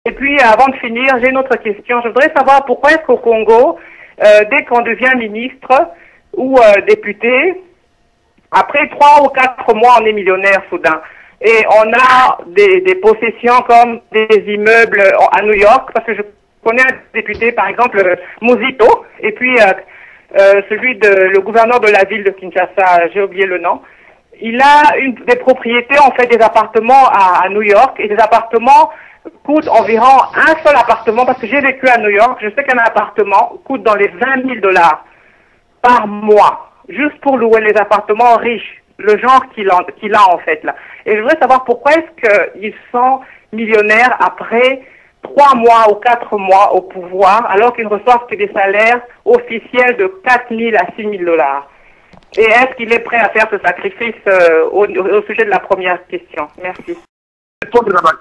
Et puis, avant de finir, j'ai une autre question. Je voudrais savoir pourquoi est-ce qu'au Congo, dès qu'on devient ministre ou député, après 3 ou 4 mois, on est millionnaire soudain. Et on a des possessions comme des immeubles à New York, parce que je connais un député, par exemple, Muzito, et puis le gouverneur de la ville de Kinshasa, j'ai oublié le nom. Il a des propriétés, en fait, des appartements à New York, et des appartements coûtent environ un seul appartement, parce que j'ai vécu à New York, je sais qu'un appartement coûte dans les 20 000 $ par mois, juste pour louer les appartements riches, le genre qu'il a en fait là. Et je voudrais savoir pourquoi est-ce qu'ils sont millionnaires après 3 mois ou 4 mois au pouvoir, alors qu'ils ne reçoivent que des salaires officiels de 4 000 à 6 000 $. Et est-ce qu'il est prêt à faire ce sacrifice au sujet de la première question? Merci.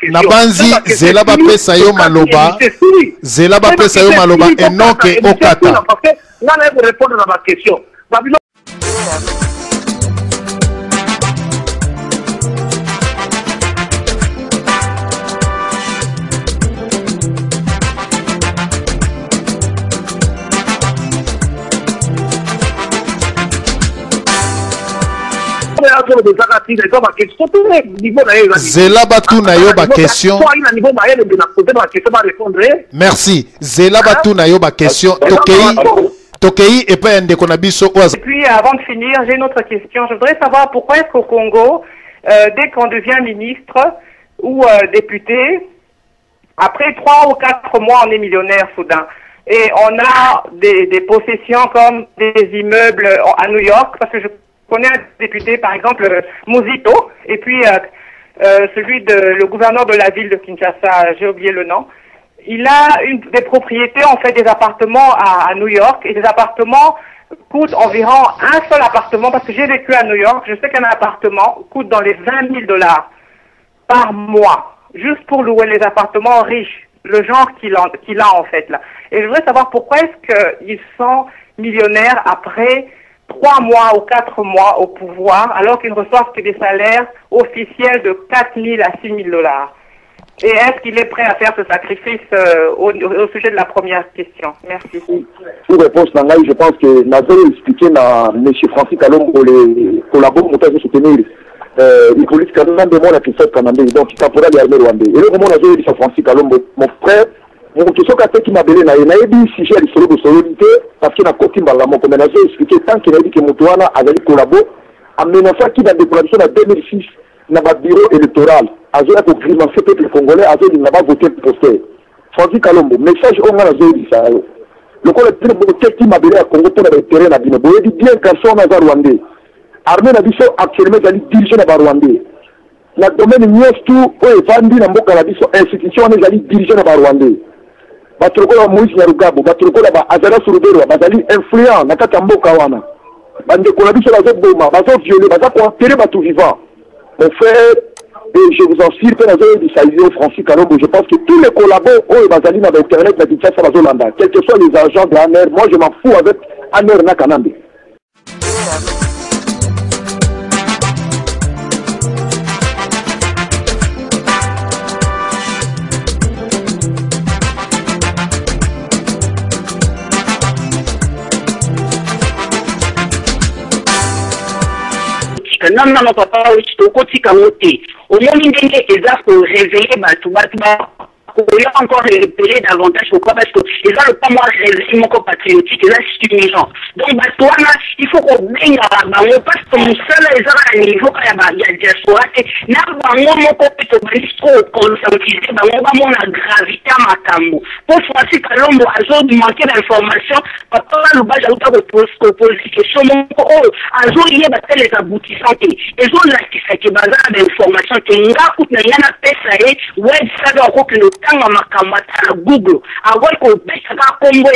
Nabanzi zela bapesa yo maloba zela bapesa yo maloba enoke okata nana eko répondre na ma question. Zela batu na yo ba question. Merci. Zela batu na yo ba question. Tokei et pas ndeko na biso. Et puis avant de finir, j'ai une autre question. Je voudrais savoir pourquoi est-ce qu'au Congo, dès qu'on devient ministre ou député, après 3 ou 4 mois, on est millionnaire soudain. Et on a des possessions comme des immeubles à New York, parce que je connais un député, par exemple, Muzito, et puis le gouverneur de la ville de Kinshasa, j'ai oublié le nom. Il a des propriétés, en fait, des appartements à New York, et des appartements coûtent environ un seul appartement, parce que j'ai vécu à New York, je sais qu'un appartement coûte dans les 20 000 $ par mois, juste pour louer les appartements riches, le genre qu'il a en fait là. Et je voudrais savoir pourquoi est-ce qu'ils sont millionnaires après 3 mois ou 4 mois au pouvoir, alors qu'ils ne reçoivent que des salaires officiels de 4 000 à 6 000 $. Et est-ce qu'il est prêt à faire ce sacrifice au sujet de la première question? Merci. Pour réponse, je pense que Nazo expliqué à M. Francis Kalombo pour les collaborateurs de soutenir les polices canadiennes de mon Christophe Kanandé, donc il caporal de l'armée rwandaise. Et le moment où Nazo Francis Kalombo, mon frère, mon question qui m'a belé na dit si j'ai le solo de solidité parce qu'il a côté Malamo comme Nazo expliqué tant qu'il a dit que Moutouana avait collabo en menaçant qu'il a déclaré en 2006 dans le bureau électoral. Azo a grimancé le peuple congolais, Azo n'a pas voté pour poster. Francis Kalombo, message au moins Azo dit ça. Le coup le plus qui m'a belé à Congo pour le terrain à Bino. Vous dites bien garçon à Rwandais. Armée Nabiso actuellement est dirigée à Rwandais. La domaine Niestou, où est vendu dans Mboka Nabiso, institution est dirigée à Rwandais. Batrokola Moïse Nyarugabo, Batrokola Azara Surubero, Bazali influent, Nakata Mboka Wana. Bande Kolabiso Bazo Boma, Bazo violé, Bazo enterré Batou vivant. Mon frère, et je vous en suis, Francis Kalombo, je pense que tous les collaborateurs, oh, Bazali dans Internet, la Kinshasa, Bazolanda, quels que soient les agents de ANR, moi je m'en fous avec ANR Nakanambe. Non, papa, oui, tu es côté. Au moment où il est pour réveiller, il a encore repéré davantage. Pourquoi? Parce que ils ont le pas moi réveiller mon compatriotique, ils ont stimulant. Donc, il faut qu'on baigne à la parce que mon seul les gens à niveau quand il y a diaspora, n'a pas mon compétence trop conscientisé, on a gravité à ma camou. Pour Francis Kalombo, à zone de manquer d'informations, papa, le bas, j'avoue pas de poser question. À zone, il y a les aboutissants. Et zone là qui fait que bazar d'informations, que nous avons n'a pas ça, ouais, ça doit encore que le temps à Google. Avant qu'on baisse à Congo,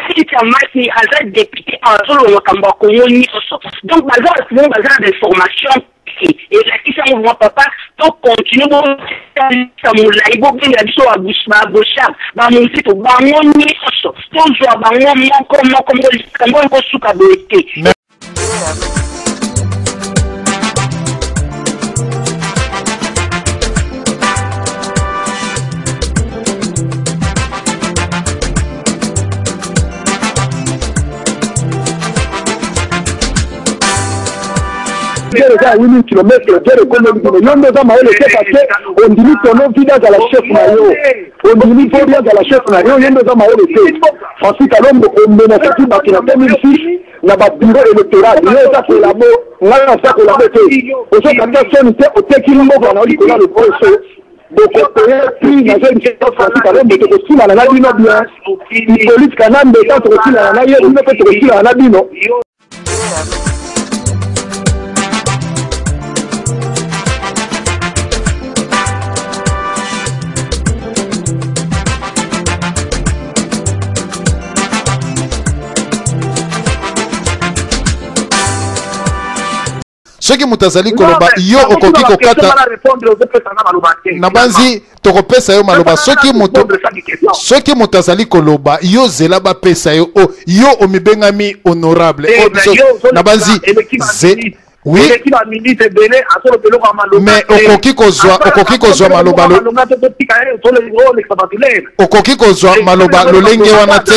si tu as marqué à député en zone, donc bazar, c'est un bazar d'informations. Et la question est mon papa, donc continue à mon laïbo, bien la biso à Bouchard, mon site, mon niso, toujours mon comme déjà 8000 km, guerre économique. Non, nous avons parce qu'on dit qu'on a vu dans la chef Mayo. On dit qu'on a dans la chef Mayo, nous avons ensuite, alors, on menace tout en 2006, il y a un bureau électoral. Il y a un collabo, on a un collabo. Aujourd'hui, quand on est au Tekilmo, on a eu le procès. Donc, puis, il y a une question Francis alors, mais aussi, la nana bien. Il police canal, mais quand on aussi la nana, il ne peut aussi la nana non. Ce qui mutazali koloba yo okoki kokata na banzi tokopesa yo maloba soki mutazali koloba yo zela ba pesa yo yo omibengami honorable na banzi oui mais okoki kozwa maloba okoki kozwa maloba lolenge wana te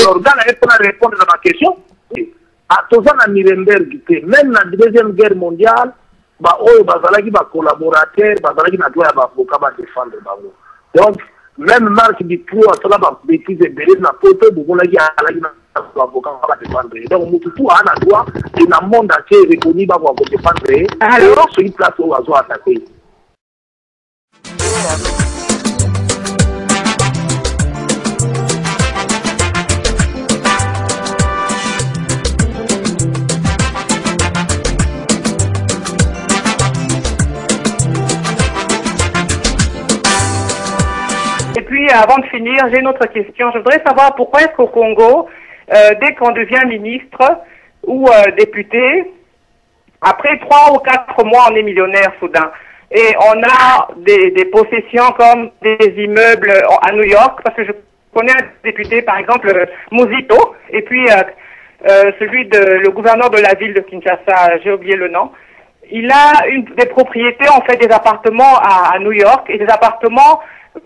Atozana Nuremberg, même la deuxième guerre mondiale, bazalaki ba collaborateur, bazalaki na droit ba avocat ba défendre bango. Donc même Marc Dutroux a cela ba bêtise belé na poto bobolaki alaki na avocat ba défendre. Donc mututu ana droit et na monde entier reconnu ba défendre. Alors sur une place où on va attaquer. Avant de finir, j'ai une autre question. Je voudrais savoir pourquoi est-ce qu'au Congo, dès qu'on devient ministre ou député, après 3 ou 4 mois, on est millionnaire soudain. Et on a des possessions comme des immeubles à New York, parce que je connais un député, par exemple, Muzito, et puis le gouverneur de la ville de Kinshasa, j'ai oublié le nom. Il a des propriétés, en fait, des appartements à New York, et des appartements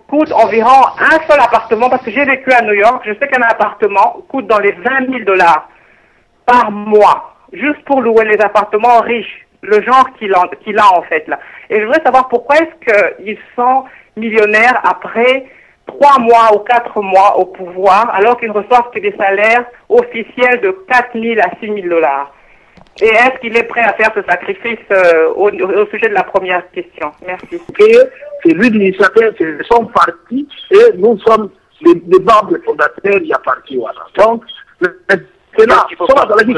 coûte environ un seul appartement, parce que j'ai vécu à New York, je sais qu'un appartement coûte dans les $20 000 par mois, juste pour louer les appartements riches, le genre qu'il a en fait là. Et je voudrais savoir pourquoi est-ce qu'ils sont millionnaires après 3 mois ou 4 mois au pouvoir, alors qu'ils ne reçoivent que des salaires officiels de $4 000 à $6 000. Et est-ce qu'il est prêt à faire ce sacrifice au sujet de la première question? Merci. C'est lui l'initiateur, c'est son parti, et nous sommes les membres fondateurs, il y a parti. Voilà. Donc, c'est là,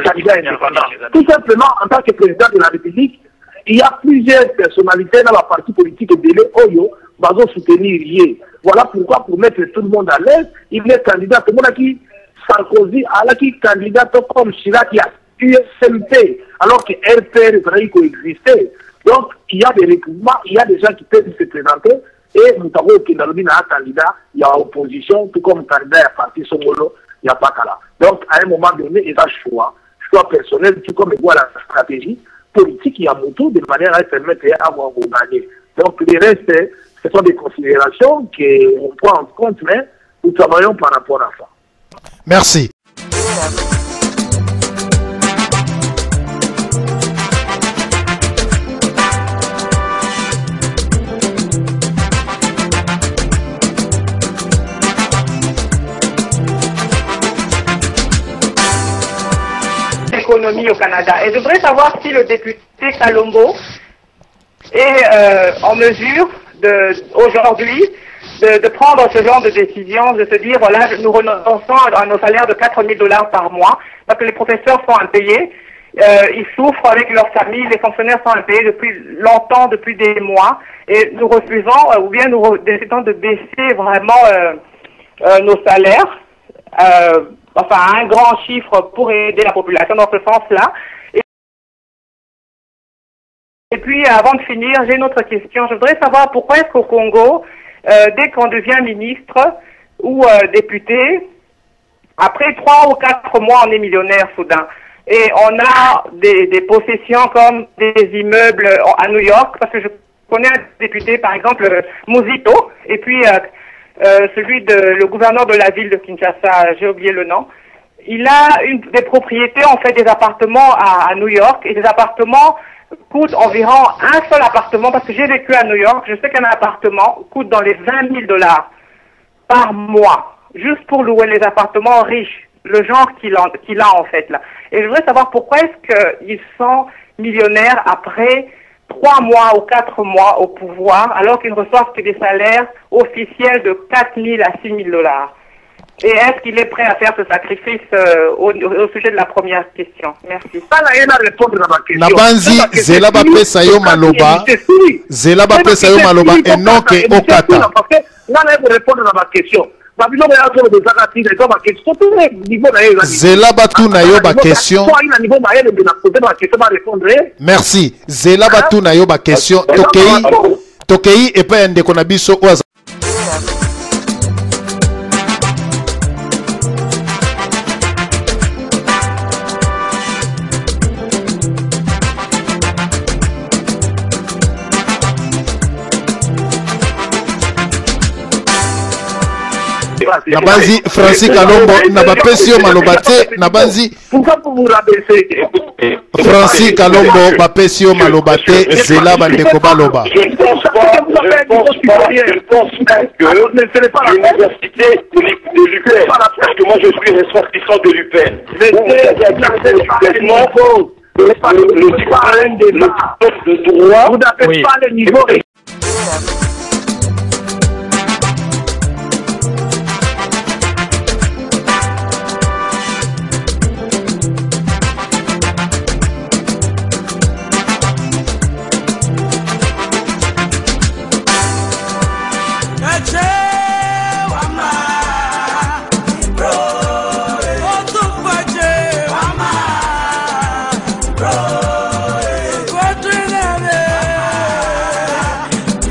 candidat indépendant. Tout simplement, en tant que président de la République, il y a plusieurs personnalités dans la partie politique de Oyo, qui soutenir lié. Voilà pourquoi, pour mettre tout le monde à l'aise, il est candidat. Tout le monde qui Sarkozy, a qui candidat comme Chirac, qui a USMP, alors que RPR coexistait. Donc, il y a des recrutements, il y a des gens qui peuvent se présenter, et nous avons aucun candidat, il y a opposition, tout comme candidat à parti Songolo, il n'y a pas qu'à là. Donc, à un moment donné, il y a choix personnel, tout comme il voit la stratégie politique, il y a mon tour, de manière à permettre d'avoir gagné. Donc, le reste, ce sont des considérations qu'on prend en compte, mais nous travaillons par rapport à ça. Merci. Économie au Canada. Et je voudrais savoir si le député Kalombo est en mesure aujourd'hui de prendre ce genre de décision, de se dire, voilà, nous renonçons à nos salaires de $4 000 par mois, parce que les professeurs sont impayés, ils souffrent avec leurs familles, les fonctionnaires sont impayés depuis longtemps, depuis des mois, et nous refusons, ou bien nous décidons de baisser vraiment nos salaires, enfin un grand chiffre pour aider la population dans ce sens-là. Et puis, avant de finir, j'ai une autre question. Je voudrais savoir pourquoi est-ce qu'au Congo, dès qu'on devient ministre ou député, après 3 ou 4 mois, on est millionnaire soudain. Et on a des possessions comme des immeubles à New York, parce que je connais un député, par exemple, Muzito, et puis le gouverneur de la ville de Kinshasa, j'ai oublié le nom. Il a des propriétés, en fait, des appartements à New York, et des appartements coûte environ un seul appartement, parce que j'ai vécu à New York, je sais qu'un appartement coûte dans les $20 000 par mois, juste pour louer les appartements riches, le genre qu'il a en fait là. Et je voudrais savoir pourquoi est-ce qu'ils sont millionnaires après 3 mois ou 4 mois au pouvoir, alors qu'ils ne reçoivent que des salaires officiels de $4 000 à $6 000. Et est-ce qu'il est prêt à faire ce sacrifice au sujet de la première question? Merci. Nabanzi, Zela Bapesa yo maloba. Zela Bapesa yo maloba et non que Okata. Répondre à ma question. Zela batu na yo ba question. Merci. Zela batu na yo ba question. Tokei et pas ndeko na biso oza. Nabanzi Francis Kalombo nabapesi yo malobate nabanzi Francis Kalombo bapesi yo malobate Zela bandeko baloba. Je pense que l'université de l'UPEN, parce que moi je suis ressortissant de l'UPEN. Le diplôme de droit, vous n'avez pas le niveau.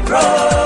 Bro.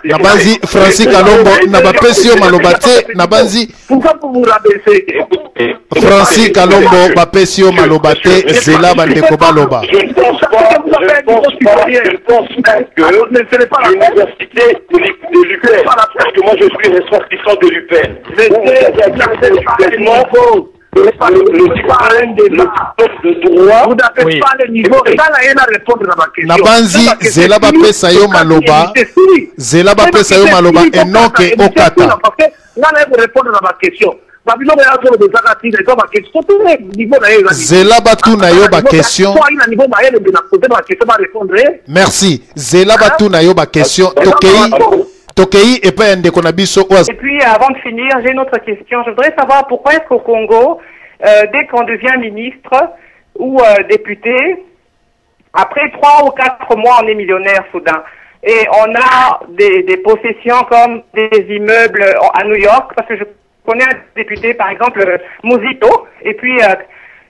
Nabanzi Francis Kalombo nabapesi yo maloba te nabanzi Pourquoi vous rabaissez? Francis Kalombo bapesi yo maloba te zela bandeko baloba. Je pense que l'université de l'UPEN, parce que moi je suis ressortissant de l'UPEN. Le droit, vous n'avez pas le niveau. Ça n'a rien à répondre à ma question. Nabanzi zela bapesa yo maloba zela bapesa yo maloba et non que okata. Parce que là, vous répondre à ma question. Zela batu na yo ba question. Merci. Zela batu na yo ba question. Tokei et pas ndeko na biso. Et puis avant de finir, j'ai une autre question. Je voudrais savoir pourquoi est-ce qu'au Congo, dès qu'on devient ministre ou député, après 3 ou 4 mois, on est millionnaire soudain. Et on a des possessions comme des immeubles à New York, parce que je connais un député, par exemple, Muzito, et puis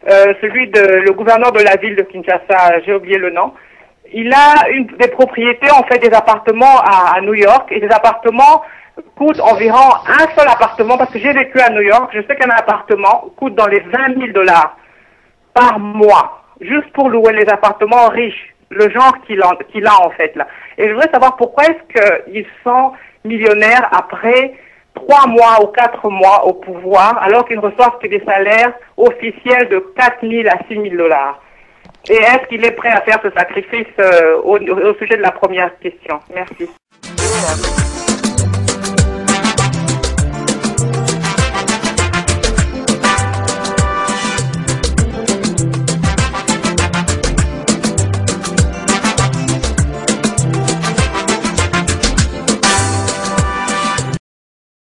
le gouverneur de la ville de Kinshasa, j'ai oublié le nom. Il a des propriétés, en fait, des appartements à New York, et des appartements coûtent environ un seul appartement, parce que j'ai vécu à New York, je sais qu'un appartement coûte dans les $20,000 par mois, juste pour louer les appartements riches, le genre qu'il a en fait là. Et je voudrais savoir pourquoi est-ce qu'ils sont millionnaires après 3 mois ou 4 mois au pouvoir, alors qu'ils ne reçoivent que des salaires officiels de $4,000 à $6,000. Et est-ce qu'il est prêt à faire ce sacrifice au sujet de la première question? Merci.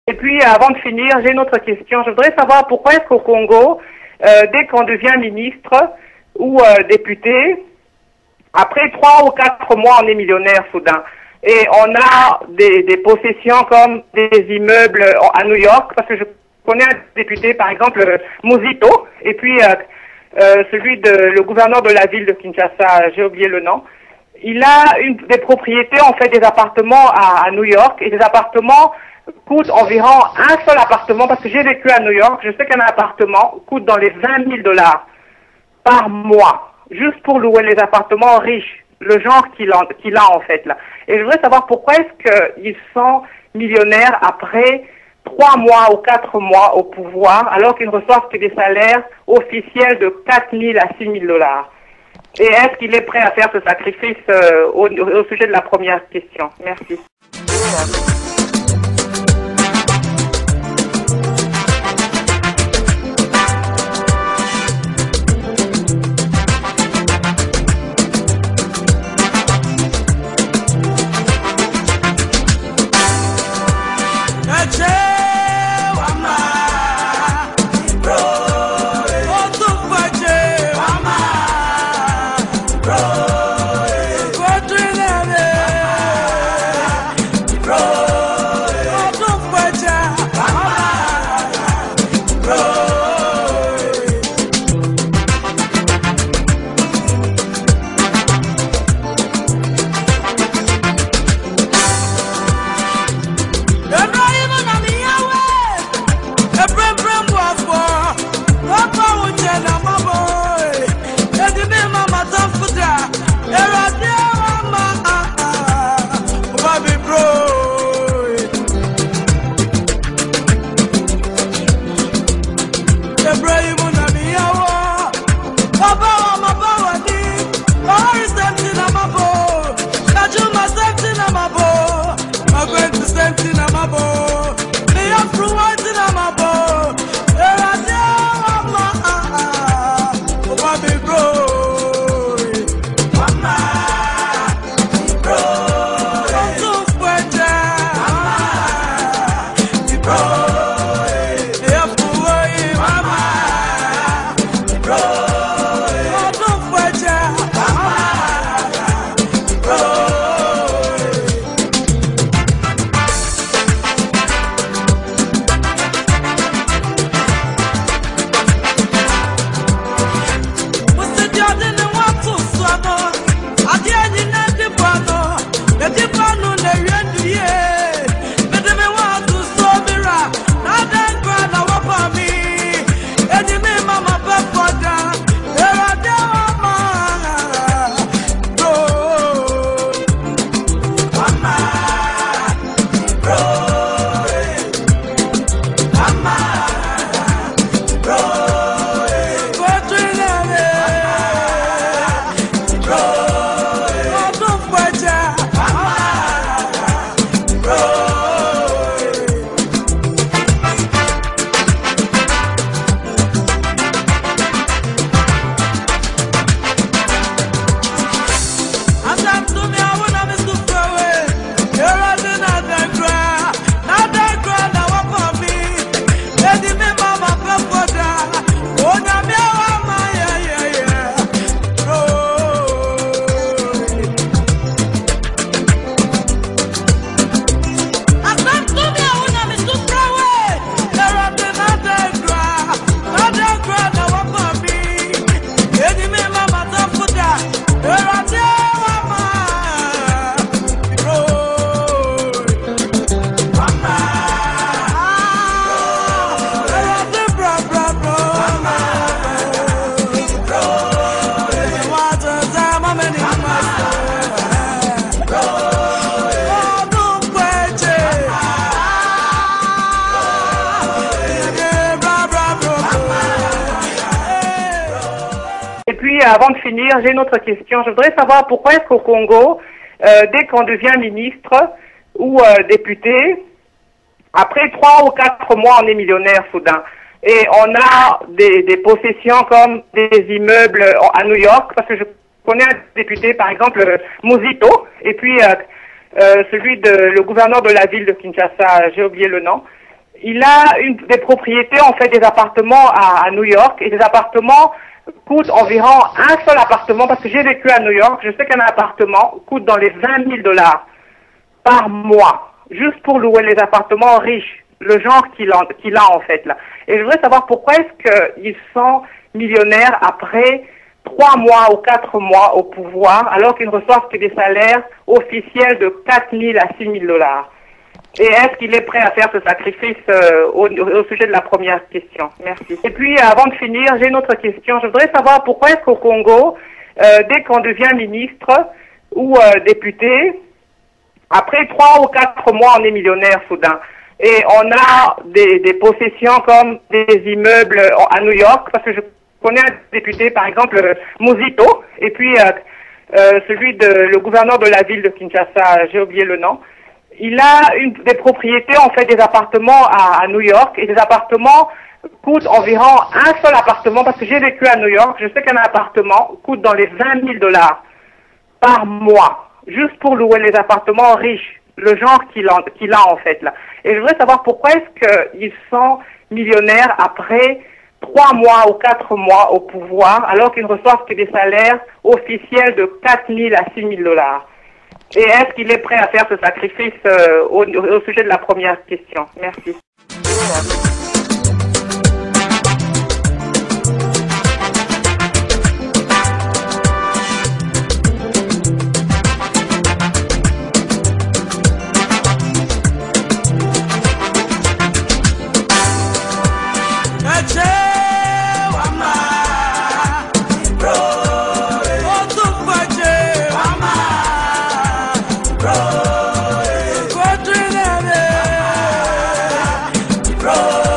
Et puis, avant de finir, j'ai une autre question. Je voudrais savoir pourquoi est-ce qu'au Congo, dès qu'on devient ministre ou député, après 3 ou 4 mois, on est millionnaire soudain. Et on a des possessions comme des immeubles à New York, parce que je connais un député, par exemple, Muzito, et puis le gouverneur de la ville de Kinshasa, j'ai oublié le nom. Il a des propriétés, en fait, des appartements à New York, et des appartements coûtent environ un seul appartement, parce que j'ai vécu à New York, je sais qu'un appartement coûte dans les $20,000 par mois, juste pour louer les appartements riches, le genre qu'il a en fait là. Et je voudrais savoir pourquoi est-ce qu'ils sont millionnaires après 3 mois ou 4 mois au pouvoir, alors qu'ils ne reçoivent que des salaires officiels de $4,000 à $6,000. Et est-ce qu'il est prêt à faire ce sacrifice au sujet de la première question? Merci. Bro. Et puis, avant de finir, j'ai une autre question. Je voudrais savoir pourquoi est-ce qu'au Congo, dès qu'on devient ministre ou député, après 3 ou 4 mois, on est millionnaire soudain. Et on a des possessions comme des immeubles à New York, parce que je connais un député, par exemple, Muzito, et puis le gouverneur de la ville de Kinshasa, j'ai oublié le nom. Il a des propriétés, en fait, des appartements à New York, et des appartements coûtent environ un seul appartement, parce que j'ai vécu à New York, je sais qu'un appartement coûte dans les 20 000 $ par mois, juste pour louer les appartements riches, le genre qu'il a en fait là. Et je voudrais savoir pourquoi est-ce qu'ils sont millionnaires après 3 mois ou 4 mois au pouvoir, alors qu'ils ne reçoivent que des salaires officiels de 4 000 à 6 000 $. Et est-ce qu'il est prêt à faire ce sacrifice au sujet de la première question? Merci. Et puis, avant de finir, j'ai une autre question. Je voudrais savoir pourquoi est-ce qu'au Congo, dès qu'on devient ministre ou député, après 3 ou 4 mois, on est millionnaire soudain. Et on a des possessions comme des immeubles à New York, parce que je connais un député, par exemple, Muzito, et puis le gouverneur de la ville de Kinshasa, j'ai oublié le nom. Il a des propriétés, en fait, des appartements à New York, et des appartements coûtent environ un seul appartement, parce que j'ai vécu à New York, je sais qu'un appartement coûte dans les 20 000 $ par mois, juste pour louer les appartements riches, le genre qu'il a en fait là. Et je voudrais savoir pourquoi est-ce qu'ils sont millionnaires après 3 mois ou 4 mois au pouvoir, alors qu'ils ne reçoivent que des salaires officiels de 4 000 à 6 000 $. Et est-ce qu'il est prêt à faire ce sacrifice au sujet de la première question? Merci. Bro.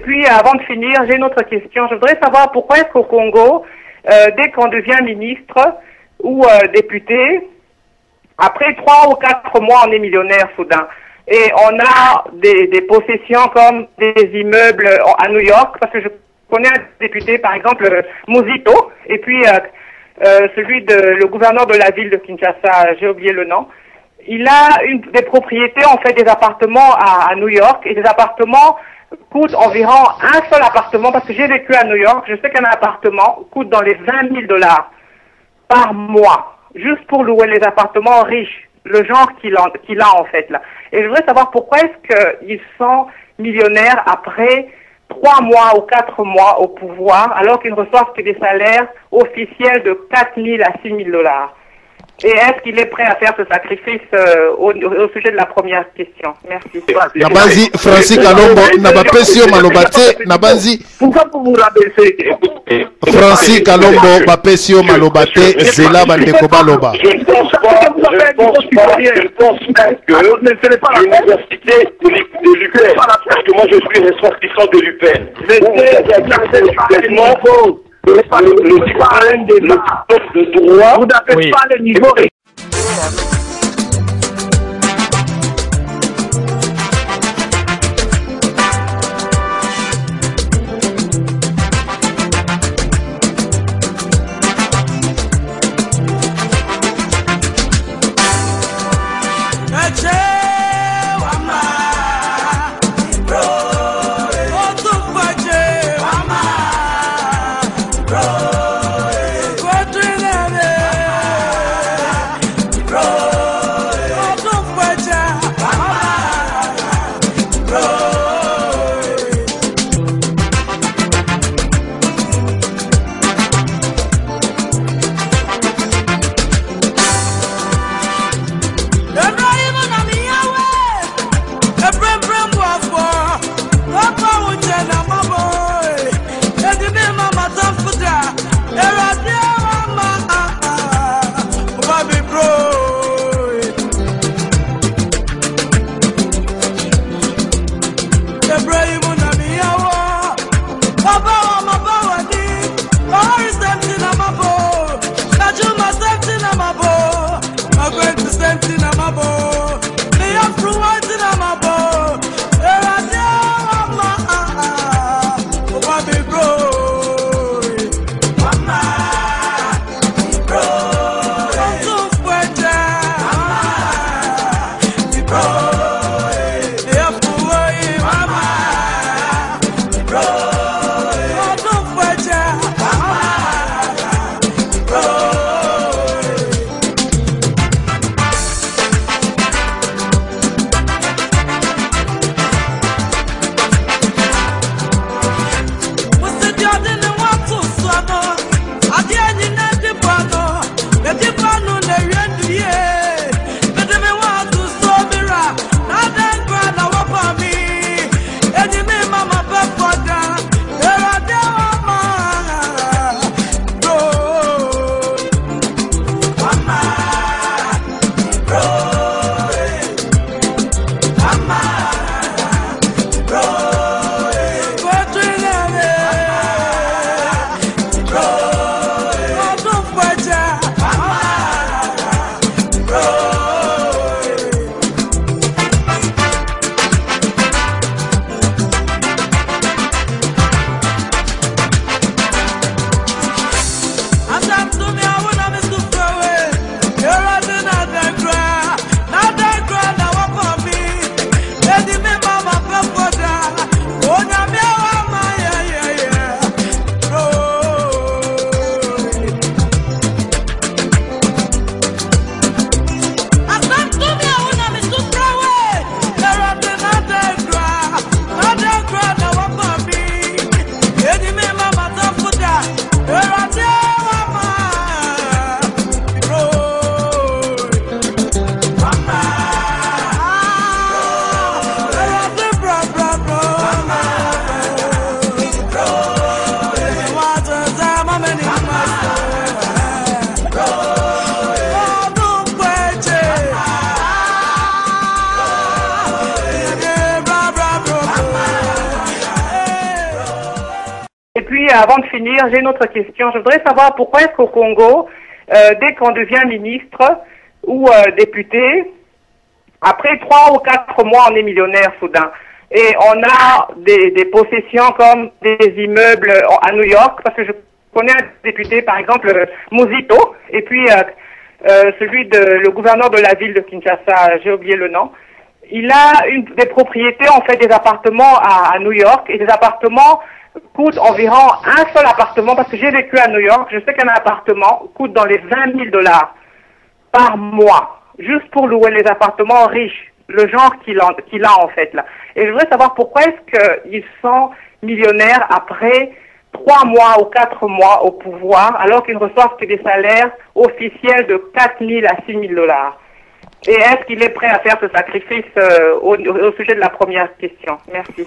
puis, avant de finir, j'ai une autre question. Je voudrais savoir pourquoi est-ce qu'au Congo, dès qu'on devient ministre ou député, après 3 ou 4 mois, on est millionnaire soudain. Et on a des possessions comme des immeubles à New York, parce que je connais un député, par exemple, Muzito, et puis le gouverneur de la ville de Kinshasa, j'ai oublié le nom. Il a des propriétés, en fait, des appartements à New York, et des appartements coûtent environ un seul appartement, parce que j'ai vécu à New York, je sais qu'un appartement coûte dans les $20 000 par mois, juste pour louer les appartements riches, le genre qu'il a en fait là. Et je voudrais savoir pourquoi est-ce qu'ils sont millionnaires après 3 mois ou 4 mois au pouvoir, alors qu'ils ne reçoivent que des salaires officiels de 4 000 à 6 000 $. Et est-ce qu'il est prêt à faire ce sacrifice au sujet de la première question? Merci. Nabanzi, Francis Kalombo, Nabapesio Malobate, Nabanzi. Pourquoi vous rabaissez? Francis Kalombo, Bapesio Malobate, Zela Bandeko Baloba. Je pense que l'université de l'UPEN, parce que moi je suis ressortissant de l'UPEN, le droit, vous n'avez pas le niveau. Bro. puis, avant de finir, j'ai une autre question. Je voudrais savoir pourquoi est-ce qu'au Congo, dès qu'on devient ministre ou député, après 3 ou 4 mois, on est millionnaire soudain. Et on a des possessions comme des immeubles à New York, parce que je connais un député, par exemple, Muzito, et puis le gouverneur de la ville de Kinshasa, j'ai oublié le nom. Il a des propriétés, en fait, des appartements à New York, et des appartements coûtent environ un seul appartement, parce que j'ai vécu à New York, je sais qu'un appartement coûte dans les $20,000 par mois, juste pour louer les appartements riches, le genre qu'il a en fait là. Et je voudrais savoir pourquoi est-ce qu'ils sont millionnaires après 3 mois ou 4 mois au pouvoir, alors qu'ils ne reçoivent que des salaires officiels de $4,000 à $6,000. Et est-ce qu'il est prêt à faire ce sacrifice au sujet de la première question? Merci.